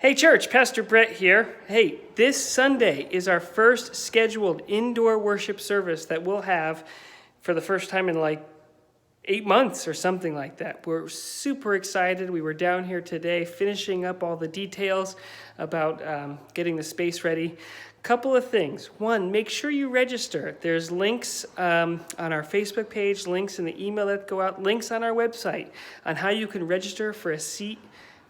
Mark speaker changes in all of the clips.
Speaker 1: Hey church, Pastor Brett here. Hey, this Sunday is our first scheduled indoor worship service that we'll have for the first time in like 8 months or something like that. We're super excited. We were down here today finishing up all the details about getting the space ready. Couple of things. One, make sure you register. There's links on our Facebook page, links in the email that go out, links on our website on how you can register for a seat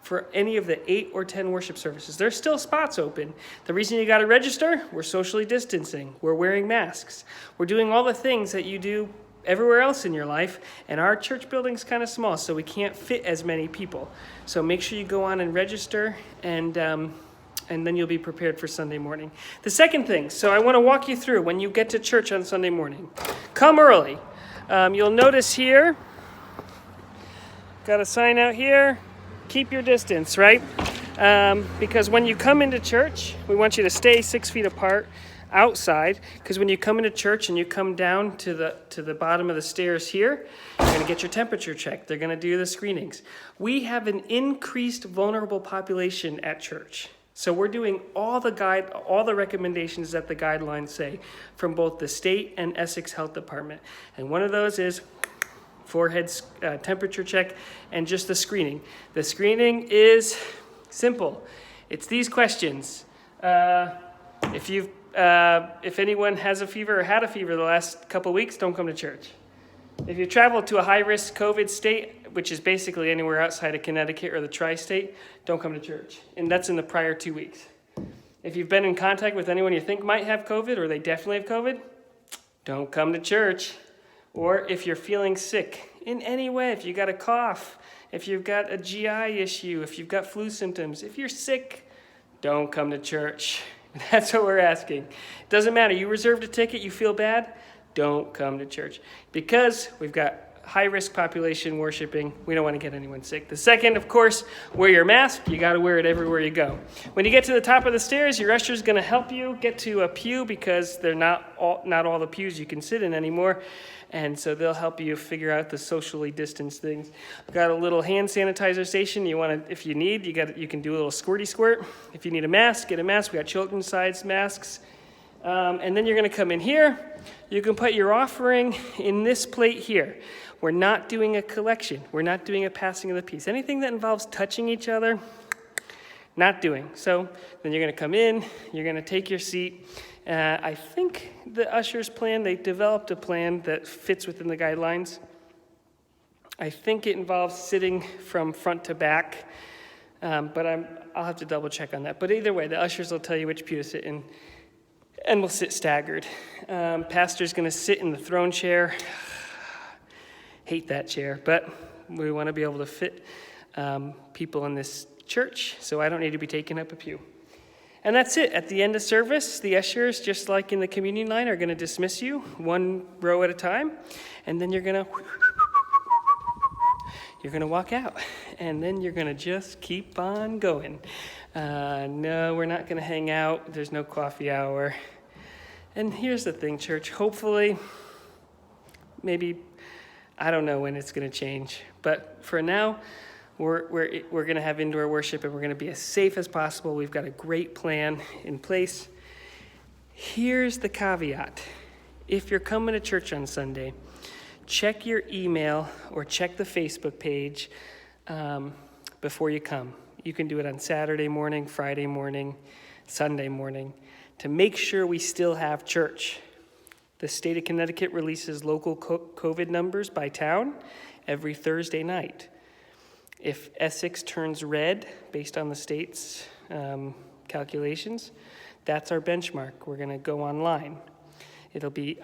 Speaker 1: for any of the 8 or 10 worship services. There's still spots open. The reason you got to register, we're socially distancing. We're wearing masks. We're doing all the things that you do everywhere else in your life, and our church building's kind of small, so we can't fit as many people. So make sure you go on and register, and then you'll be prepared for Sunday morning. The second thing, so I want to walk you through when you get to church on Sunday morning. Come early. You'll notice here, got a sign out here, keep your distance, right? Because when you come into church, we want you to stay 6 feet apart outside, because when you come into church and you come down to the bottom of the stairs here, you're going to get your temperature checked. They're going to do the screenings. We have an increased vulnerable population at church. So we're doing all the recommendations that the guidelines say from both the state and Essex Health Department. And one of those is forehead temperature check and just the screening. The screening is simple. It's these questions. If anyone has a fever or had a fever the last couple weeks, don't come to church. If you travel to a high-risk COVID state, which is basically anywhere outside of Connecticut or the tri-state, don't come to church. And that's in the prior 2 weeks. If you've been in contact with anyone you think might have COVID or they definitely have COVID, don't come to church. Or if you're feeling sick in any way, if you got a cough, if you've got a GI issue, if you've got flu symptoms, if you're sick, don't come to church. That's what we're asking. It doesn't matter. You reserved a ticket, you feel bad, don't come to church. Because we've got high-risk population worshiping, we don't want to get anyone sick. The second, of course, wear your mask. You got to wear it everywhere you go. When you get to the top of the stairs, your usher's going to help you get to a pew because they're not all the pews you can sit in anymore. And so they'll help you figure out the socially distanced things. We've got a little hand sanitizer station. If you need, you can do a little squirty squirt. If you need a mask, get a mask. We got children's size masks. And then you're going to come in here. You can put your offering in this plate here. We're not doing a collection. We're not doing a passing of the peace. Anything that involves touching each other, not doing. So then you're going to come in. You're going to take your seat. I think the ushers plan, they developed a plan that fits within the guidelines. I think it involves sitting from front to back, but I'll have to double check on that. But either way, the ushers will tell you which pew to sit in, and we'll sit staggered. Pastor's going to sit in the throne chair. Hate that chair, but we want to be able to fit people in this church, so I don't need to be taking up a pew. And that's it. At the end of service, the ushers, just like in the communion line, are going to dismiss you one row at a time, and then you're going to walk out, and then you're going to just keep on going. No, we're not going to hang out. There's no coffee hour. And here's the thing, church. Hopefully, maybe, I don't know when it's going to change, but for now, we're going to have indoor worship, and we're going to be as safe as possible. We've got a great plan in place. Here's the caveat. If you're coming to church on Sunday, check your email or check the Facebook page before you come. You can do it on Saturday morning, Friday morning, Sunday morning, to make sure we still have church. The state of Connecticut releases local COVID numbers by town every Thursday night. If Essex turns red, based on the state's calculations, that's our benchmark. We're going to go online. It'll be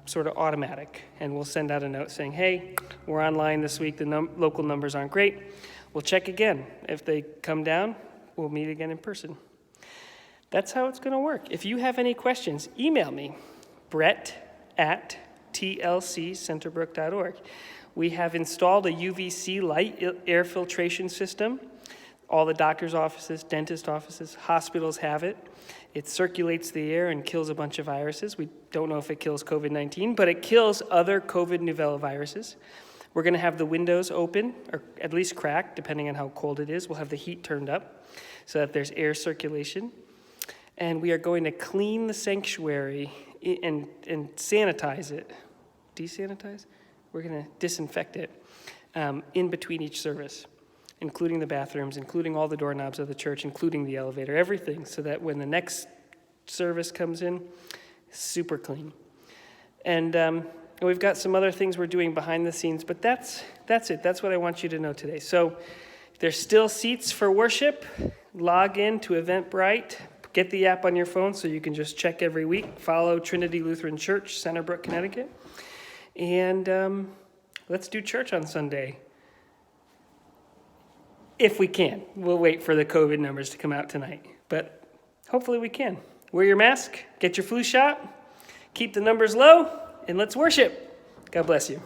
Speaker 1: sort of automatic, and we'll send out a note saying, hey, we're online this week. The local numbers aren't great. We'll check again. If they come down, we'll meet again in person. That's how it's going to work. If you have any questions, email me, brett@tlccenterbrook.org. We have installed a UVC light air filtration system. All the doctor's offices, dentist offices, hospitals have it. It circulates the air and kills a bunch of viruses. We don't know if it kills COVID-19, but it kills other COVID novel viruses. We're going to have the windows open, or at least cracked, depending on how cold it is. We'll have the heat turned up so that there's air circulation. And we are going to clean the sanctuary and sanitize it. Desanitize? We're going to disinfect it in between each service, including the bathrooms, including all the doorknobs of the church, including the elevator, everything, so that when the next service comes in, super clean. And we've got some other things we're doing behind the scenes, but that's it. That's what I want you to know today. So there's still seats for worship. Log in to Eventbrite. Get the app on your phone so you can just check every week. Follow Trinity Lutheran Church, Centerbrook, Connecticut. And let's do church on Sunday. If we can. We'll wait for the COVID numbers to come out tonight. But hopefully we can. Wear your mask. Get your flu shot. Keep the numbers low. And let's worship. God bless you.